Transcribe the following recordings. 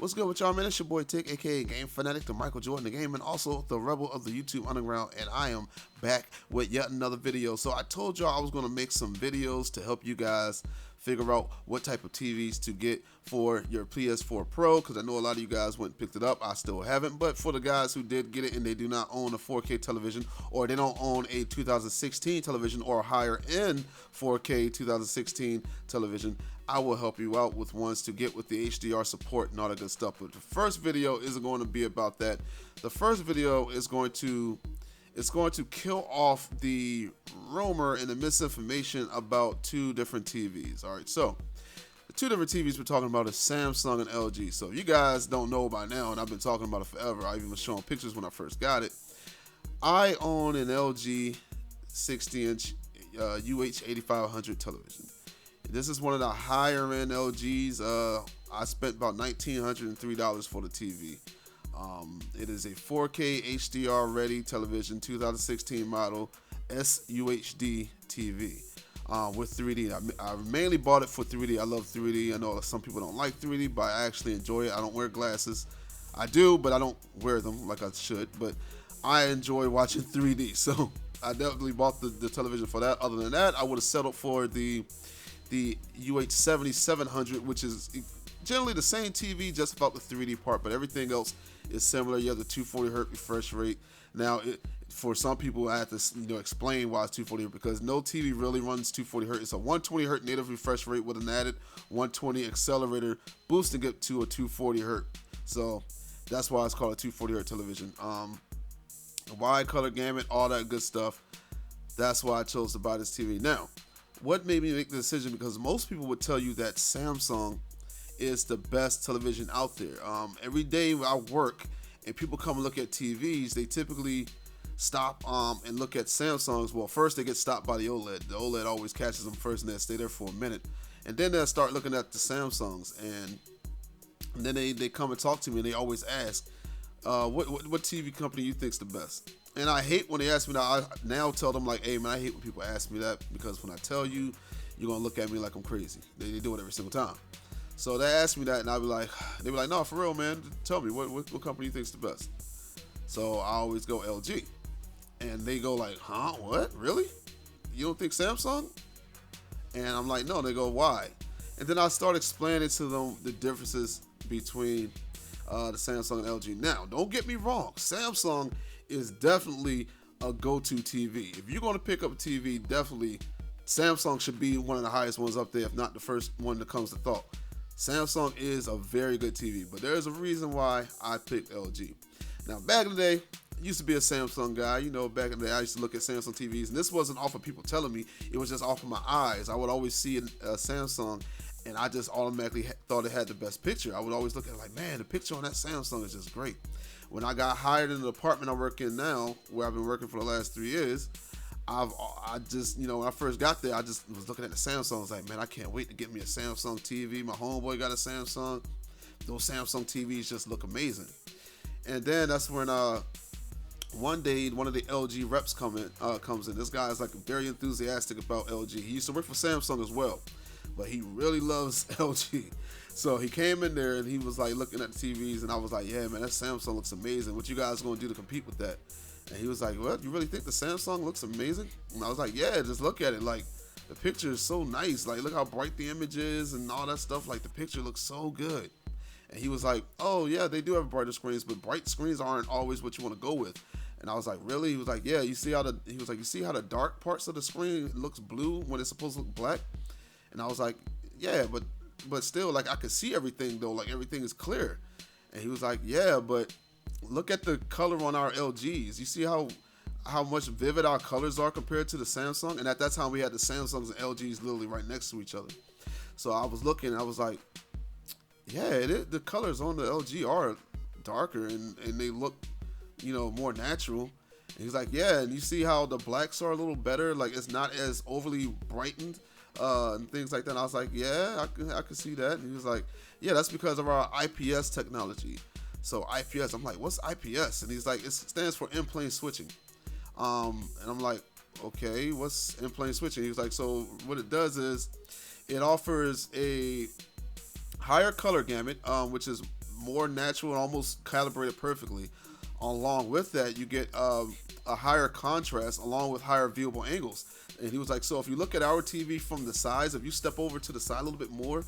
What's good with y'all, man? It's your boy Tick, aka Game Fanatic, the Michael Jordan the game, and also the Rebel of the YouTube Underground, and I am back with yet another video. So I told y'all I was going to make some videos to help you guys figure out what type of TVs to get for your PS4 Pro, because I know a lot of you guys went and picked it up. I still haven't, but for the guys who did get it and they do not own a 4K television, or they don't own a 2016 television or higher end 4K 2016 television, I will help you out with ones to get with the HDR support and all that good stuff. But the first video isn't going to be about that. The first video is going to kill off the rumor and the misinformation about two different TVs. All right, so the two different TVs we're talking about is Samsung and LG. So if you guys don't know by now, and I've been talking about it forever, I even was showing pictures when I first got it. I own an LG 60-inch UH8500 television. This is one of the higher end LGs. I spent about $1,903 for the TV. It is a 4K HDR ready television, 2016 model SUHD TV with 3D. I mainly bought it for 3D. I love 3D. I know some people don't like 3D, but I actually enjoy it. I don't wear glasses. I do, but I don't wear them like I should. But I enjoy watching 3D, so I definitely bought the television for that. Other than that, I would have settled for the UH7700, which is generally the same TV, just about the 3D part, but everything else is similar. You have the 240 hertz refresh rate. Now, for some people, I have to explain why it's 240 hertz, because no TV really runs 240 hertz. It's a 120 hertz native refresh rate with an added 120 accelerator, boosting it to a 240 hertz. So that's why it's called a 240 hertz television. Wide color gamut, all that good stuff. That's why I chose to buy this TV. Now, what made me make the decision? Because most people would tell you that Samsung is the best television out there. Every day I work and people come and look at TVs, they typically stop and look at Samsungs. Well, first they get stopped by the OLED. The OLED always catches them first, and they stay there for a minute. And then they'll start looking at the Samsungs, and then they come and talk to me, and they always ask, what TV company you think's the best? And I hate when they ask me that. I now tell them, like, hey man, I hate when people ask me that, because when I tell you, you're gonna look at me like I'm crazy. They do it every single time. So they ask me that, and they be like, no, for real, man, tell me what company you think's the best. So I always go LG, and they go like, huh, what, really? You don't think Samsung? And I'm like, no. They go, why? And then I start explaining to them the differences between the Samsung and LG. Now, don't get me wrong, Samsung is definitely a go-to TV. If you're going to pick up a TV, definitely Samsung should be one of the highest ones up there, if not the first one that comes to thought. Samsung is a very good TV, but there's a reason why I picked LG. Now, back in the day, I used to be a Samsung guy. Back in the day, I used to look at Samsung TVs, and this wasn't off of people telling me. It was just off of my eyes. I would always see a Samsung, and I just automatically thought it had the best picture. I would always look at it like, man, the picture on that Samsung is just great. When I got hired in the department I work in now, where I've been working for the last 3 years, I just, when I first got there, I just was looking at the Samsung. I was like, man, I can't wait to get me a Samsung TV. My homeboy got a Samsung. Those Samsung TVs just look amazing. And then that's when one day one of the LG reps comes in. This guy is like very enthusiastic about LG. He used to work for Samsung as well, but he really loves LG. So he came in there and he was like looking at the TVs, and I was like, yeah, man, that Samsung looks amazing. What you guys gonna do to compete with that? And he was like, well, you really think the Samsung looks amazing? And I was like, yeah, just look at it. Like, the picture is so nice. Like, look how bright the image is and all that stuff. Like, the picture looks so good. And he was like, oh yeah, they do have brighter screens, but bright screens aren't always what you want to go with. And I was like, really? He was like, yeah, you see how the dark parts of the screen looks blue when it's supposed to look black? And I was like, yeah, but still, like, I could see everything though, like everything is clear. And he was like, yeah, but look at the color on our LGs. You see how much vivid our colors are compared to the Samsung? And at that time, we had the Samsungs and LGs literally right next to each other. So I was looking, I was like, yeah, the colors on the LG are darker, and they look, more natural. And he's like, yeah, and you see how the blacks are a little better? Like, it's not as overly brightened and things like that. And I was like, yeah, I can see that. And he was like, yeah, that's because of our IPS technology. So IPS, I'm like, what's IPS? And he's like, it stands for in-plane switching. And I'm like, okay, what's in-plane switching? He was like, so what it does is it offers a higher color gamut, which is more natural and almost calibrated perfectly. Along with that, you get a higher contrast along with higher viewable angles. And he was like, so if you look at our TV from the sides, if you step over to the side a little bit more,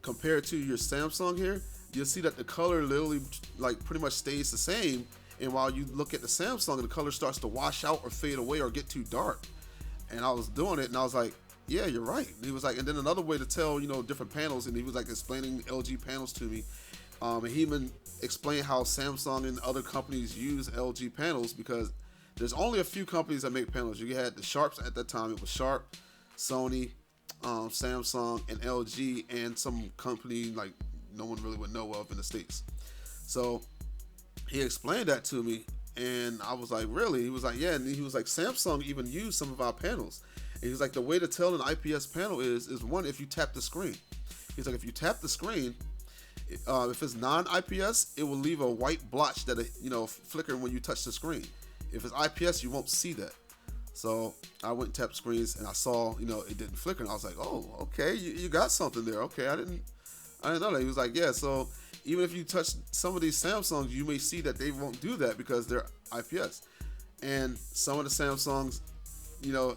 compared to your Samsung here, you'll see that the color literally like pretty much stays the same. And while you look at the Samsung, the color starts to wash out or fade away or get too dark. And I was doing it, and I was like, yeah, you're right. And he was like, and then another way to tell, different panels, and he was like explaining LG panels to me. And he even explained how Samsung and other companies use LG panels, because there's only a few companies that make panels. You had the Sharps at that time. It was Sharp, Sony, Samsung, and LG, and some company like no one really would know of in the States. So he explained that to me, and I was like, really? He was like, yeah. And he was like, Samsung even used some of our panels. And he was like, the way to tell an IPS panel is one, if you tap the screen. He's like, if you tap the screen, if it's non-IPS, it will leave a white blotch that flicker when you touch the screen. If it's IPS, you won't see that. So I went and tapped screens, and I saw, it didn't flicker, and I was like, oh, okay, you got something there. Okay, I didn't know that. He was like, yeah. So even if you touch some of these Samsungs, you may see that they won't do that because they're IPS. And some of the Samsungs,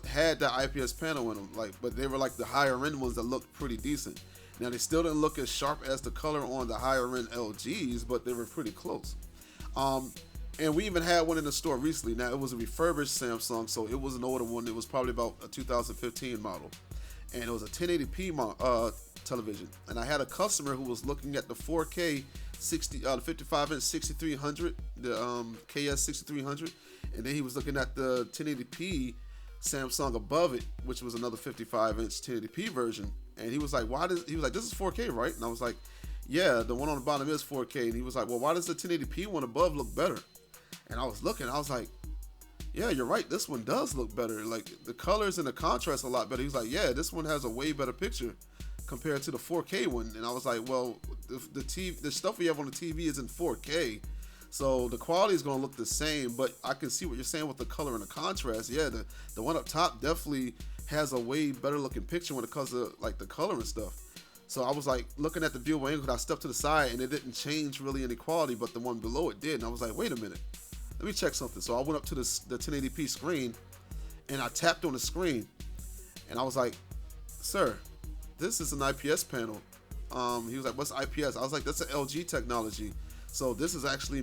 had that IPS panel in them, but they were like the higher end ones that looked pretty decent. Now they still didn't look as sharp as the color on the higher end LGs, but they were pretty close. And we even had one in the store recently. Now it was a refurbished Samsung, so it was an older one. It was probably about a 2015 model, and it was a 1080p television. And I had a customer who was looking at the 4K 55-inch 6300, the KS 6300, and then he was looking at the 1080p Samsung above it, which was another 55-inch 1080p version. And he was like, he was like, this is 4K, right? And I was like, yeah, the one on the bottom is 4K. And he was like, well, why does the 1080p one above look better? And I was looking, I was like, yeah, you're right. This one does look better. Like the colors and the contrast a lot better. He was like, yeah, this one has a way better picture compared to the 4K one. And I was like, well, the stuff we have on the TV is in 4K. So the quality is going to look the same, but I can see what you're saying with the color and the contrast. Yeah, the one up top definitely has a way better looking picture when it comes to like the color and stuff. So I was like looking at the viewable angle, I stepped to the side and it didn't change really any quality, but the one below it did. And I was like, wait a minute, let me check something. So I went up to the 1080p screen and I tapped on the screen and I was like, sir, this is an IPS panel. He was like, what's IPS? I was like, that's an LG technology. So this is actually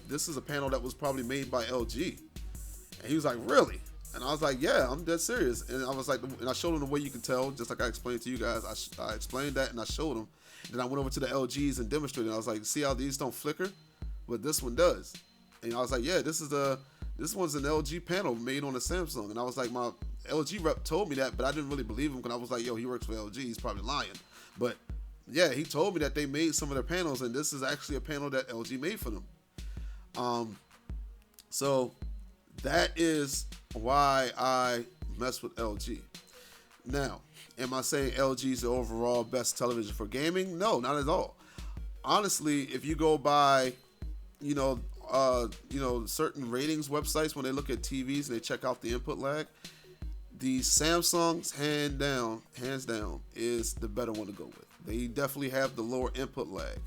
this is a panel that was probably made by LG. And he was like, really? And I was like, yeah, I'm dead serious. And I was like, and I showed him the way you can tell, just like I explained to you guys. I explained that and I showed him. Then I went over to the LGs and demonstrated. I was like, see how these don't flicker? But this one does. And I was like, yeah, this one's an LG panel made on a Samsung. And I was like, my LG rep told me that, but I didn't really believe him because I was like, yo, he works for LG. He's probably lying. But yeah, he told me that they made some of their panels, and this is actually a panel that LG made for them. So that is why I mess with LG. Now, am I saying LG is the overall best television for gaming? No, not at all. Honestly, if you go by, certain ratings websites, when they look at TVs and they check out the input lag, the Samsung's hands down is the better one to go with. They definitely have the lower input lag.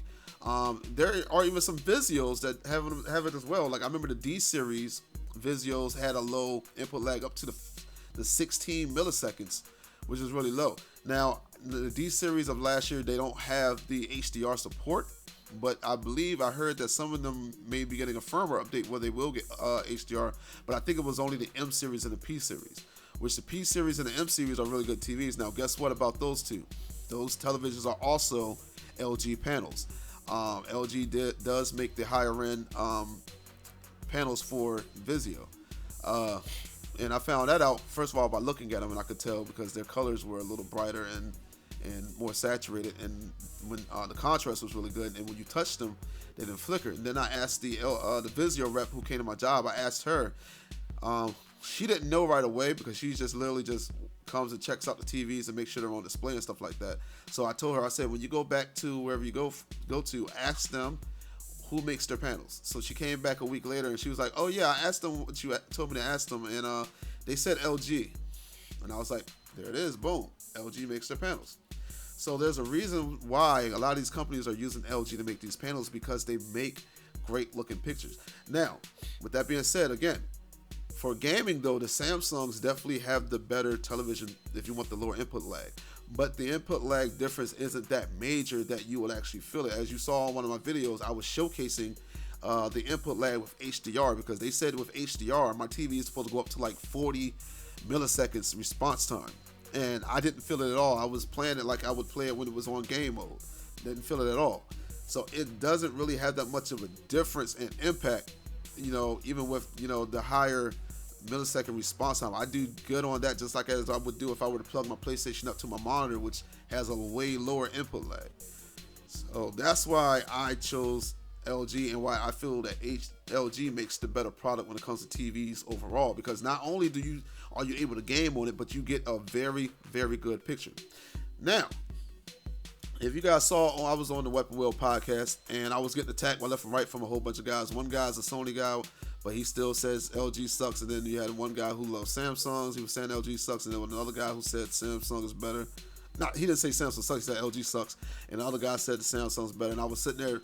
There are even some Vizios that have it as well. Like I remember the D series Vizios had a low input lag up to the 16 milliseconds, which is really low. Now the D series of last year, they don't have the HDR support, but I believe I heard that some of them may be getting a firmware update where they will get HDR. But I think it was only the M series and the P series, which the P series and the M series are really good TVs. Now guess what about those two? Those televisions are also LG panels. LG does make the higher end panels for Vizio. And I found that out, first of all, by looking at them, and I could tell because their colors were a little brighter and more saturated, and when the contrast was really good, and when you touched them, they didn't flicker. And then I asked the Vizio rep who came to my job, I asked her, she didn't know right away because she just literally just comes and checks out the TVs and makes sure they're on display and stuff like that. So I told her, I said, when you go back to wherever you go to, ask them who makes their panels. So she came back a week later and she was like, oh yeah, I asked them what you told me to ask them, and they said LG. And I was like, there it is, boom, LG makes their panels. So there's a reason why a lot of these companies are using LG to make these panels, because they make great looking pictures. Now, with that being said, again, for gaming though, the Samsungs definitely have the better television if you want the lower input lag. But the input lag difference isn't that major that you would actually feel it. As you saw in one of my videos, I was showcasing the input lag with HDR, because they said with HDR, my TV is supposed to go up to like 40 milliseconds response time. And I didn't feel it at all. I was playing it like I would play it when it was on game mode. Didn't feel it at all. So it doesn't really have that much of a difference in impact, even with, the higher millisecond response time. I do good on that, just like as I would do if I were to plug my PlayStation up to my monitor, which has a way lower input lag. So that's why I chose LG, and why I feel that LG makes the better product when it comes to TVs overall, because not only are you able to game on it, but you get a very, very good picture. Now, if you guys saw, I was on the Weapon Wheel podcast, and I was getting attacked left and right from a whole bunch of guys. One guy's a Sony guy, but he still says LG sucks. And then you had one guy who loves Samsungs. He was saying LG sucks. And then another guy who said Samsung is better. No, he didn't say Samsung sucks. He said LG sucks. And the other guy said the Samsung's better. And I was sitting there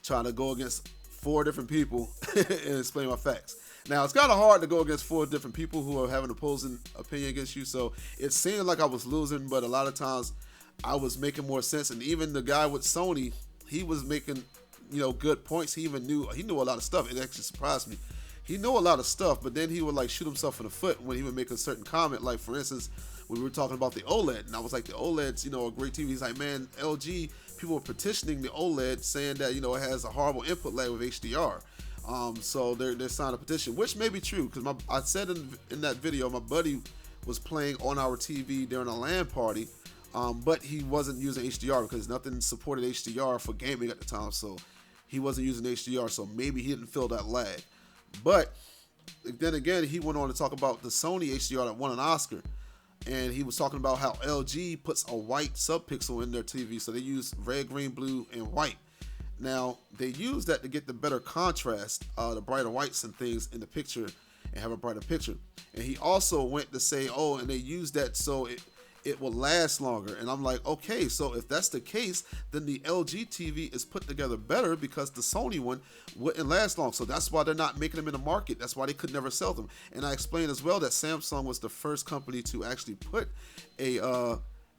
trying to go against 4 different people and explain my facts. Now, it's kind of hard to go against 4 different people who are having opposing opinion against you. So it seemed like I was losing, but a lot of times I was making more sense. And even the guy with Sony, he was making, good points. He knew a lot of stuff. It actually surprised me. He knew a lot of stuff, but then he would like shoot himself in the foot when he would make a certain comment. Like, for instance, when we were talking about the OLED, and I was like, the OLED's, a great TV. He's like, man, LG, people were petitioning the OLED, saying that, it has a horrible input lag with HDR. So they're signing a petition, which may be true, because I said in that video, my buddy was playing on our TV during a LAN party, but he wasn't using HDR because nothing supported HDR for gaming at the time, so he wasn't using HDR, so maybe he didn't feel that lag. But then again, he went on to talk about the Sony HDR that won an Oscar, and he was talking about how LG puts a white subpixel in their TV, so they use red, green, blue, and white. Now, they use that to get the better contrast, the brighter whites and things in the picture, and have a brighter picture. And he also went to say, and they use that so it will last longer. And I'm like, okay, so if that's the case, then the LG TV is put together better, because the Sony one wouldn't last long. So that's why they're not making them in the market. That's why they could never sell them. And I explained as well that Samsung was the first company to actually put a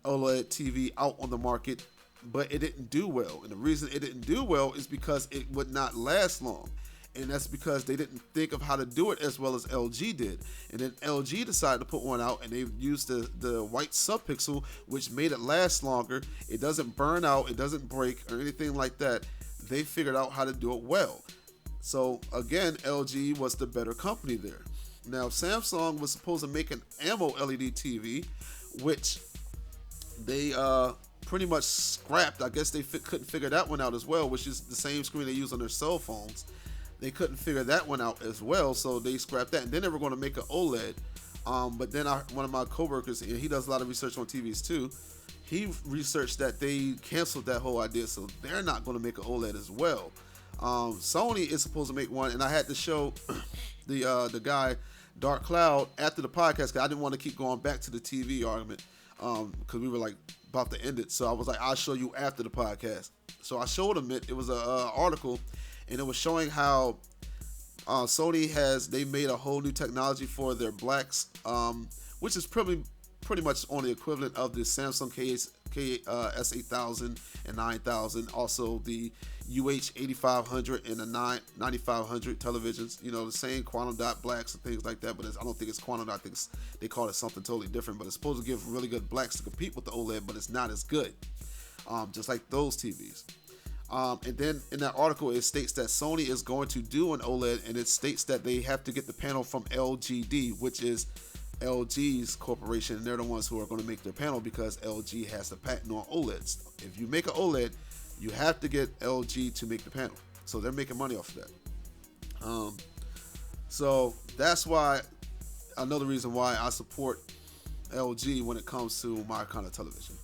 OLED TV out on the market, but it didn't do well. And the reason it didn't do well is because it would not last long. And that's because they didn't think of how to do it as well as LG did. And then LG decided to put one out, and they used the white subpixel, which made it last longer. It doesn't burn out, it doesn't break or anything like that. They figured out how to do it well. So again, LG was the better company there. Now, Samsung was supposed to make an AMO LED TV, which they pretty much scrapped. I guess they couldn't figure that one out as well, which is the same screen they use on their cell phones. They couldn't figure that one out as well, so they scrapped that. And then they were going to make an OLED. But then one of my coworkers, and he does a lot of research on TVs too, he researched that they canceled that whole idea, so they're not going to make an OLED as well. Sony is supposed to make one, and I had to show the guy Dark Cloud after the podcast, because I didn't want to keep going back to the TV argument, because we were like about to end it. So I was like, I'll show you after the podcast. So I showed him it. It was an article, and it was showing how Sony they made a whole new technology for their blacks, which is pretty much on the equivalent of the Samsung S8000 and 9000, also the UH8500 and the 9500 televisions, the same quantum dot blacks and things like that, but I don't think it's quantum dot. I think they call it something totally different, but it's supposed to give really good blacks to compete with the OLED, but it's not as good, just like those TVs. And then in that article, it states that Sony is going to do an OLED, and it states that they have to get the panel from LGD, which is LG's corporation, and they're the ones who are going to make their panel, because LG has the patent on OLEDs. If you make an OLED, you have to get LG to make the panel, so they're making money off of that. So that's why, another reason why I support LG when it comes to my kind of television.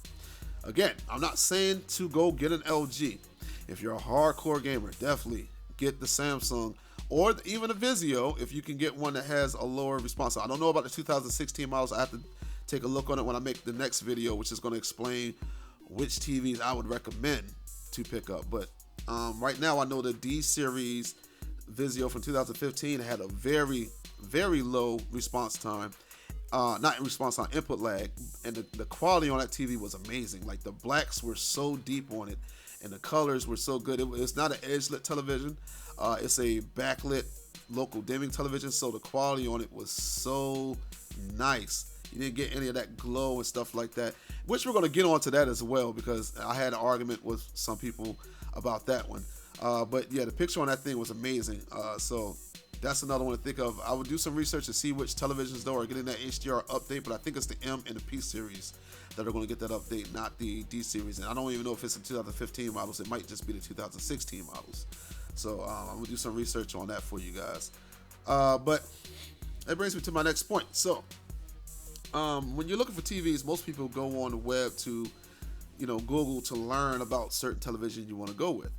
Again, I'm not saying to go get an LG. If you're a hardcore gamer, definitely get the Samsung, or even a Vizio if you can get one that has a lower response. I don't know about the 2016 models. I have to take a look on it when I make the next video, which is going to explain which TVs I would recommend to pick up. But right now, I know the D series Vizio from 2015 had a very, very low response time. Not response time, input lag, and the quality on that TV was amazing. Like the blacks were so deep on it, and the colors were so good. It's not an edge-lit television. It's a backlit local dimming television, so the quality on it was so nice. You didn't get any of that glow and stuff like that, which we're going to get onto that as well, because I had an argument with some people about that one. But yeah, the picture on that thing was amazing. So that's another one to think of. I would do some research to see which televisions though are getting that HDR update, but I think it's the M and the P series that are going to get that update, not the D series. And I don't even know if it's the 2015 models. It might just be the 2016 models. So I'm going to do some research on that for you guys. But that brings me to my next point. So when you're looking for TVs, most people go on the web to, Google to learn about certain television you want to go with.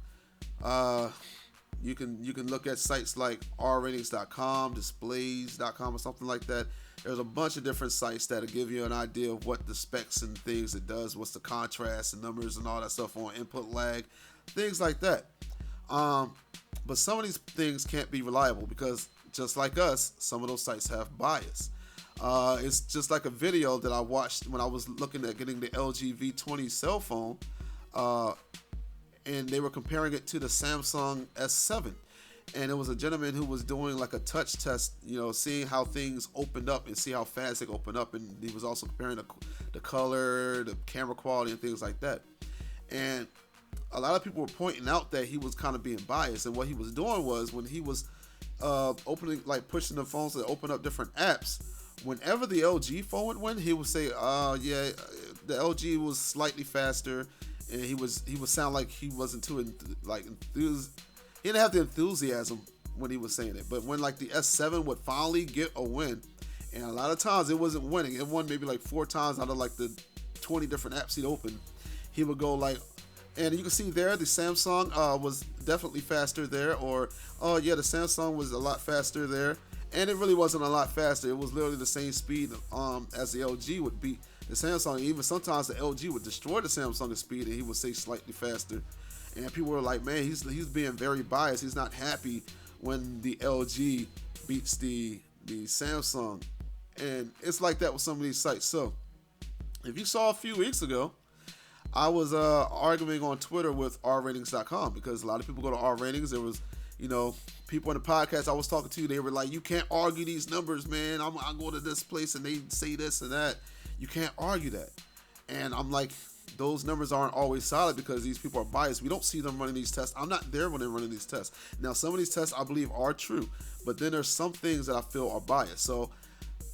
You can look at sites like rratings.com, displays.com, or something like that. There's a bunch of different sites that'll give you an idea of what the specs and things it does, what's the contrast and numbers and all that stuff on input lag, things like that. But some of these things can't be reliable because, just like us, some of those sites have bias. It's just like a video that I watched when I was looking at getting the LG V20 cell phone, and they were comparing it to the Samsung S7. And it was a gentleman who was doing like a touch test, seeing how things opened up and see how fast they open up. And he was also comparing the color, the camera quality, and things like that. And a lot of people were pointing out that he was kind of being biased. And what he was doing was, when he was pushing the phones to open up different apps, whenever the LG phone would win, he would say, yeah, the LG was slightly faster. And he would sound like he wasn't too enthused. He didn't have the enthusiasm when he was saying it. But when like the S7 would finally get a win, and a lot of times it wasn't winning. It won maybe like 4 times out of like the 20 different apps he'd opened. He would go like, and you can see there the Samsung was definitely faster there, or oh yeah, the Samsung was a lot faster there, and it really wasn't a lot faster. It was literally the same speed as the LG would beat the Samsung. Even sometimes the LG would destroy the Samsung speed, and he would say slightly faster. And people were like, man, he's being very biased. He's not happy when the LG beats the Samsung. And it's like that with some of these sites. So if you saw a few weeks ago, I was arguing on Twitter with rratings.com, because a lot of people go to rratings. There was, people in the podcast I was talking to, they were like, you can't argue these numbers, man. I'm going to this place and they say this and that. You can't argue that. And I'm like, those numbers aren't always solid because these people are biased. We don't see them running these tests. I'm not there when they're running these tests. Now, some of these tests I believe are true, but then there's some things that I feel are biased. So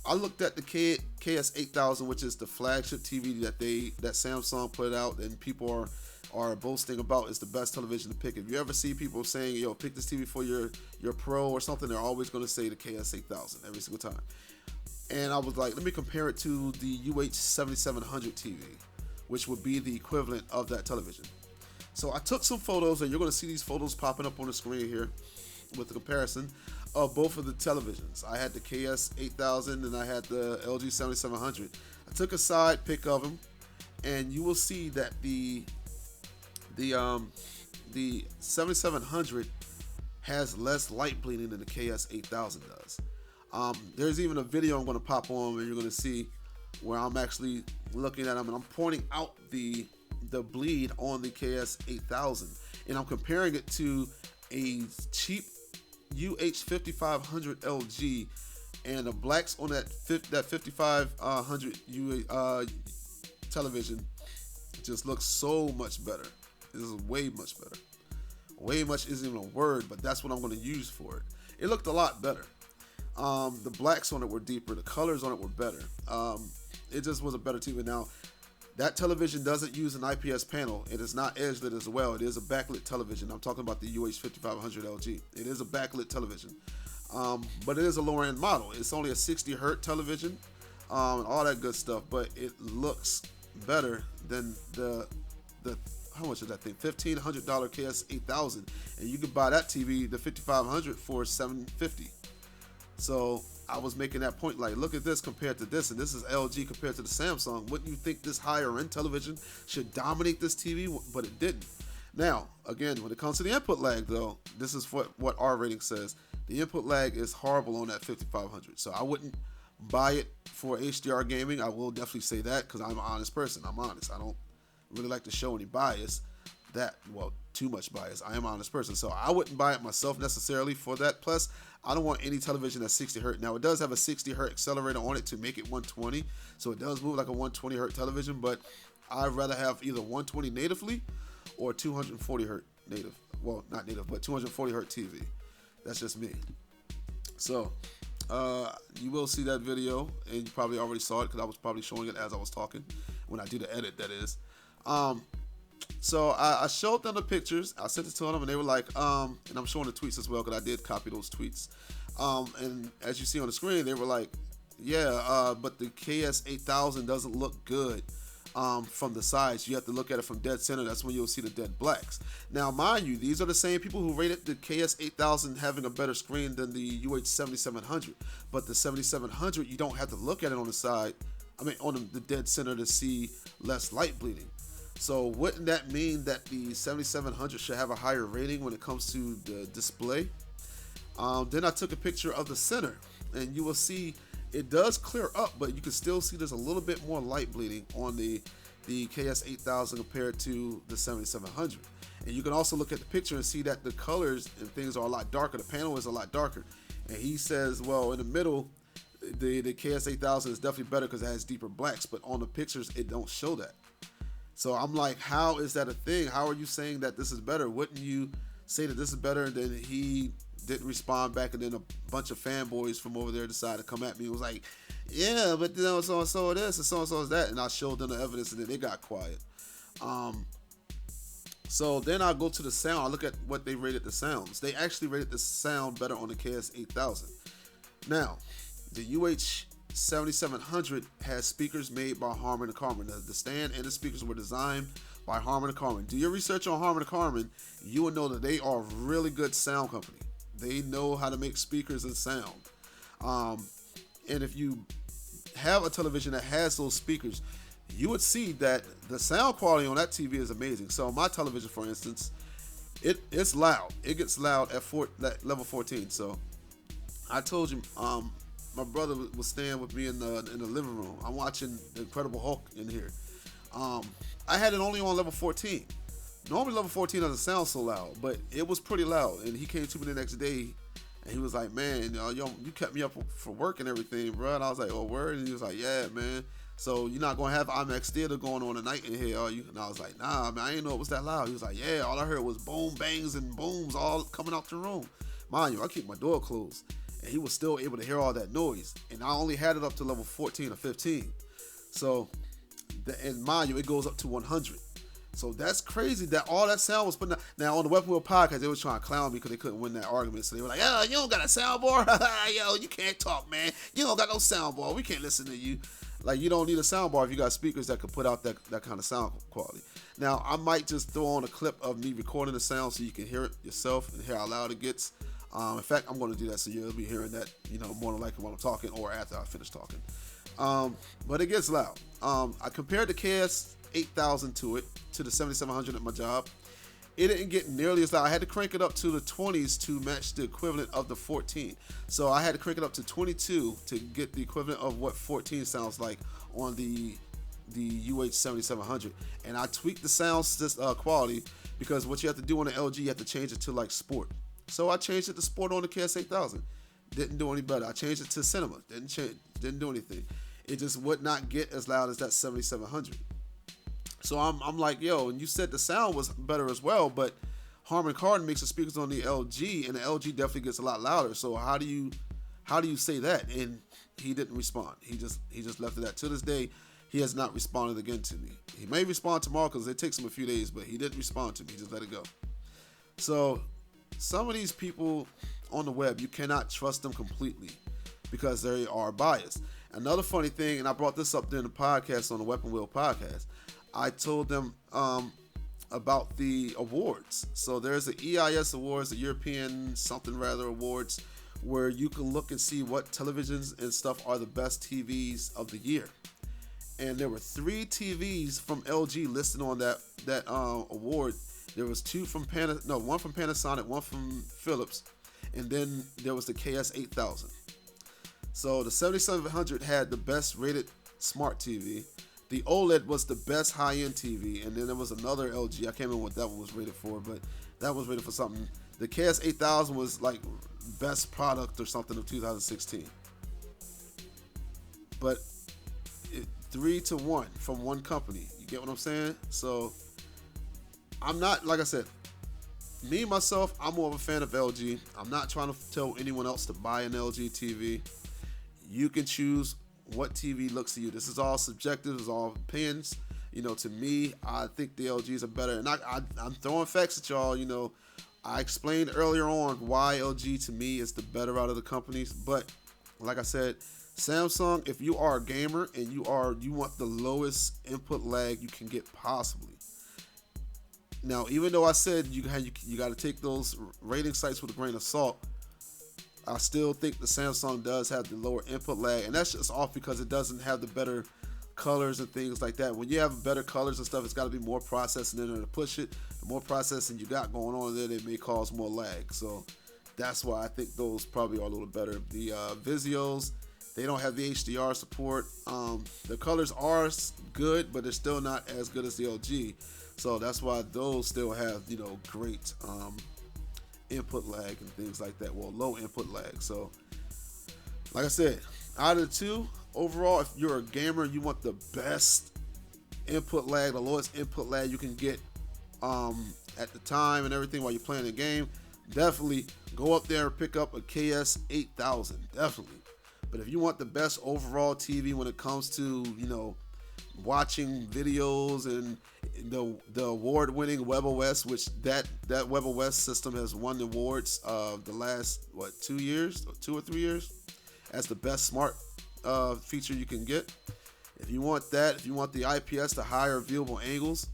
I looked at the KS8000, which is the flagship TV that Samsung put out, and people are boasting about is the best television to pick. If you ever see people saying, yo, pick this TV for your Pro or something, they're always going to say the KS8000 every single time. And I was like, let me compare it to the UH7700 TV, which would be the equivalent of that television. So I took some photos, and you're going to see these photos popping up on the screen here with the comparison of both of the televisions. I had the KS8000 and I had the LG 7700. I took a side pic of them, and you will see that the 7700 has less light bleeding than the KS8000 does. There's even a video I'm going to pop on where you're going to see where I'm actually looking at them and I'm pointing out the bleed on the KS8000, and I'm comparing it to a cheap UH5500 LG, and the blacks on that 5500 television just looks so much better. This is way much better. Way much isn't even a word, but that's what I'm going to use for it. It looked a lot better. The blacks on it were deeper. The colors on it were better. It just was a better TV. Now, that television doesn't use an IPS panel. It is not edge lit as well. It is a backlit television. I'm talking about the UH5500 LG. It is a backlit television, but it is a lower end model. It's only a 60 hertz television, and all that good stuff. But it looks better than the how much is that thing? $1,500 KS8000, and you can buy that TV, the 5500, for $750. So I was making that point, like, look at this compared to this, and this is LG compared to the Samsung. Wouldn't you think this higher end television should dominate this TV? But it didn't. Now, again, when it comes to the input lag, though, this is what our rating says. The input lag is horrible on that 5500. So I wouldn't buy it for HDR gaming. I will definitely say that because I'm an honest person. I'm honest. I don't really like to show any bias. Too much bias. I am an honest person. So I wouldn't buy it myself necessarily for that. Plus, I don't want any television that's 60 hertz. Now, it does have a 60 hertz accelerator on it to make it 120. So it does move like a 120 hertz television, but I'd rather have either 120 natively or 240 hertz native. Well, not native, but 240 hertz TV. That's just me. So, you will see that video, and you probably already saw it because I was probably showing it as I was talking when I do the edit, that is. So I showed them the pictures. I sent it to them, and they were like, and I'm showing the tweets as well because I did copy those tweets. And as you see on the screen, they were like, yeah, but the KS8000 doesn't look good from the sides. You have to look at it from dead center. That's when you'll see the dead blacks. Now, mind you, these are the same people who rated the KS8000 having a better screen than the UH7700. But the 7700, you don't have to look at it on the side. I mean, on the dead center to see less light bleeding. So wouldn't that mean that the 7700 should have a higher rating when it comes to the display? Then I took a picture of the center, and you will see it does clear up, but you can still see there's a little bit more light bleeding on the KS8000 compared to the 7700. And you can also look at the picture and see that the colors and things are a lot darker. The panel is a lot darker. And he says, well, in the middle, the KS8000 is definitely better because it has deeper blacks, but on the pictures, it don't show that. So I'm like, how is that a thing? How are you saying that this is better? Wouldn't you say that this is better? And then he didn't respond back, and then a bunch of fanboys from over there decided to come at me. It was like, yeah, but you know, so and so this and so is that, and I showed them the evidence, and then they got quiet. So then I go to the sound. I look at what they rated the sounds. They actually rated the sound better on the KS8000. Now, the UH7700 has speakers made by Harman & Kardon. The stand and the speakers were designed by Harman & Kardon. Do your research on Harman & Kardon, you will know that they are a really good sound company. They know how to make speakers and sound. And if you have a television that has those speakers, you would see that the sound quality on that TV is amazing. So my television, for instance, it's loud. It gets loud at level 14. So I told you, my brother was staying with me in the living room. I'm watching the Incredible Hulk in here. I had it only on level 14. Normally level 14 doesn't sound so loud, but it was pretty loud. And he came to me the next day, and he was like, man, you kept me up for work and everything, bro. And I was like, oh, word? And he was like, yeah, man. So you're not going to have IMAX theater going on tonight in here, are you? And I was like, nah, man, I didn't know it was that loud. He was like, yeah, all I heard was boom, bangs, and booms all coming out the room. Mind you, I keep my door closed. And he was still able to hear all that noise. And I only had it up to level 14 or 15. So, and mind you, it goes up to 100. So that's crazy that all that sound was putting out. Now, on the Weapon Wheel podcast, they was trying to clown me because they couldn't win that argument. So they were like, oh, you don't got a soundboard? Yo, you can't talk, man. You don't got no soundboard. We can't listen to you. Like, you don't need a soundbar if you got speakers that could put out that kind of sound quality. Now, I might just throw on a clip of me recording the sound so you can hear it yourself and hear how loud it gets. In fact, I'm going to do that, so you'll be hearing that, more than likely when I'm talking or after I finish talking. But it gets loud. I compared the KS8000 to the 7700 at my job. It didn't get nearly as loud. I had to crank it up to the 20s to match the equivalent of the 14. So I had to crank it up to 22 to get the equivalent of what 14 sounds like on the UH7700. And I tweaked the sound quality because what you have to do on the LG, you have to change it to like sport. So I changed it to sport on the KS8000. Didn't do any better. I changed it to cinema. Didn't do anything. It just would not get as loud as that 7700. So I'm like, yo, and you said the sound was better as well, but Harman Kardon makes the speakers on the LG, and the LG definitely gets a lot louder. So how do you say that? And he didn't respond. He just left it at. To this day, he has not responded again to me. He may respond tomorrow because it takes him a few days, but he didn't respond to me. He just let it go. So some of these people on the web, you cannot trust them completely because they are biased. Another funny thing, and I brought this up during the podcast on the Weapon Wheel podcast, I told them about the awards. So there's the EIS Awards, the European something rather awards, where you can look and see what televisions and stuff are the best TVs of the year. And there were 3 TVs from LG listed on that award. There was one from Panasonic, one from Philips, and then there was the KS8000. So the 7700 had the best rated smart TV. The OLED was the best high-end TV, and then there was another LG. I can't remember what that one was rated for, but that was rated for something. The KS8000 was like best product or something of 2016. But 3-1 from one company. You get what I'm saying? So I'm not, like I said, me myself, I'm more of a fan of LG. I'm not trying to tell anyone else to buy an LG TV. You can choose what TV looks to you. This is all subjective. It's all opinions. To me, I think the LGs are better. And I'm throwing facts at y'all. I explained earlier on why LG to me is the better out of the companies. But like I said, Samsung, if you are a gamer and you want the lowest input lag you can get possibly. Now, even though I said you got to take those rating sites with a grain of salt, I still think the Samsung does have the lower input lag, and that's just off because it doesn't have the better colors and things like that. When you have better colors and stuff, it's got to be more processing in there to push it. The more processing you got going on there, it may cause more lag. So that's why I think those probably are a little better. The Vizios, they don't have the HDR support. The colors are good, but they're still not as good as the LG. So that's why those still have, great input lag and things like that. Well, low input lag. So, like I said, out of the two, overall, if you're a gamer, you want the best input lag, the lowest input lag you can get at the time and everything while you're playing the game, definitely go up there and pick up a KS8000. Definitely. But if you want the best overall TV when it comes to, watching videos and the award-winning WebOS, which that WebOS system has won the awards of the last 2 or 3 years, as the best smart feature you can get. If you want that, if you want the IPS, the higher viewable angles,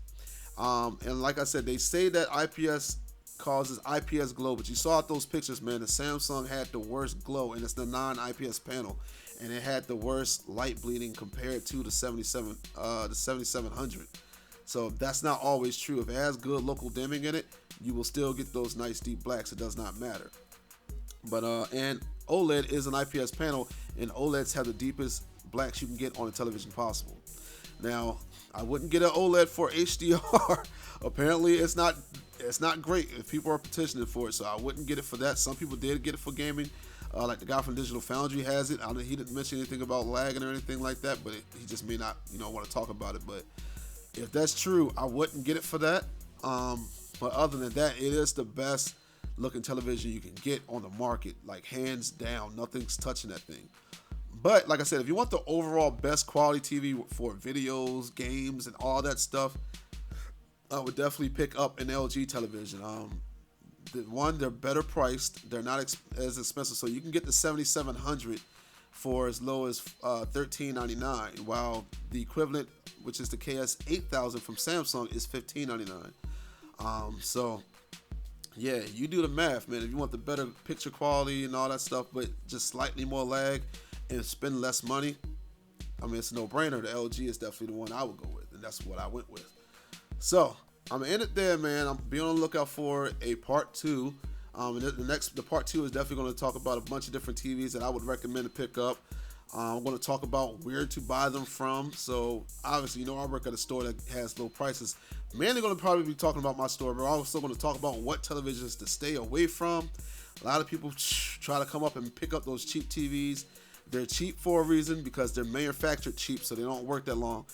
and like I said, they say that IPS causes IPS glow, but you saw out those pictures, man. The Samsung had the worst glow, and it's the non-IPS panel, and it had the worst light bleeding compared to the 7700. So that's not always true. If it has good local dimming in it, you will still get those nice deep blacks. It does not matter. But and OLED is an IPS panel, and OLEDs have the deepest blacks you can get on a television possible. Now, I wouldn't get an OLED for HDR. Apparently, it's not great if people are petitioning for it, so I wouldn't get it for that. Some people did get it for gaming. Like the guy from Digital Foundry has it. He didn't mention anything about lagging or anything like that, but he just may not, want to talk about it. But if that's true, I wouldn't get it for that. But other than that, it is the best looking television you can get on the market, like hands down. Nothing's touching that thing. But like I said, if you want the overall best quality TV for videos, games, and all that stuff, I would definitely pick up an LG television. They're better priced. They're not as expensive. So you can get the 7700 for as low as $13.99, while the equivalent, which is the KS8000 from Samsung, is $15.99. So yeah, you do the math, man. If you want the better picture quality and all that stuff, but just slightly more lag and spend less money, it's a no-brainer. The LG is definitely the one I would go with, and that's what I went with. So I'm gonna end it there, man. I'm be on the lookout for a part 2. And the part 2 is definitely going to talk about a bunch of different TVs that I would recommend to pick up. I'm going to talk about where to buy them from. So obviously, I work at a store that has low prices. Mainly going to probably be talking about my store, but I'm also going to talk about what televisions to stay away from. A lot of people try to come up and pick up those cheap TVs. They're cheap for a reason, because they're manufactured cheap, so they don't work that long.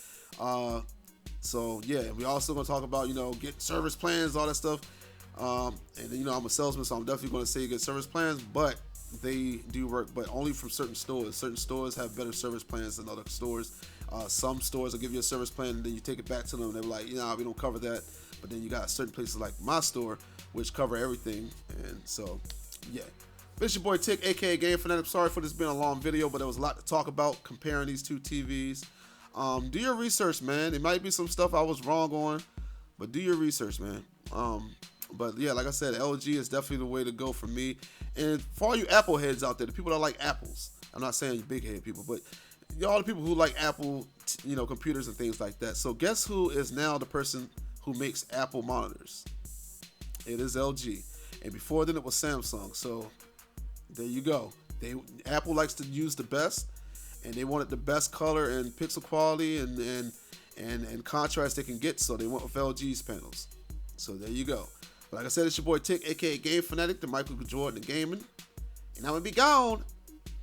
So yeah, we also going to talk about, get service plans, all that stuff. And I'm a salesman, so I'm definitely going to say get service plans, but they do work, but only from certain stores. Certain stores have better service plans than other stores. Some stores will give you a service plan, and then you take it back to them, and they're like, we don't cover that. But then you got certain places like my store, which cover everything. And so, yeah. It's your boy Tick, aka Game Fanatic. I'm sorry for this being a long video, but there was a lot to talk about comparing these two TVs. Do your research, man. It might be some stuff I was wrong on, but do your research, man. But yeah, like I said, LG is definitely the way to go for me. And for all you Apple heads out there, the people that like apples, I'm not saying you big head people, but all the people who like Apple, computers and things like that. So guess who is now the person who makes Apple monitors? It is LG. And before then it was Samsung. So there you go. Apple likes to use the best, and they wanted the best color and pixel quality and contrast they can get, so they went with LG's panels. So there you go. But like I said, it's your boy Tick, aka Game Fanatic, the Michael Jordan of gaming, and I'm gonna be gone.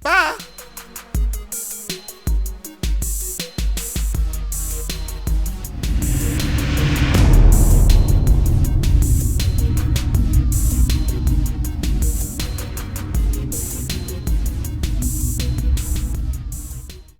Bye.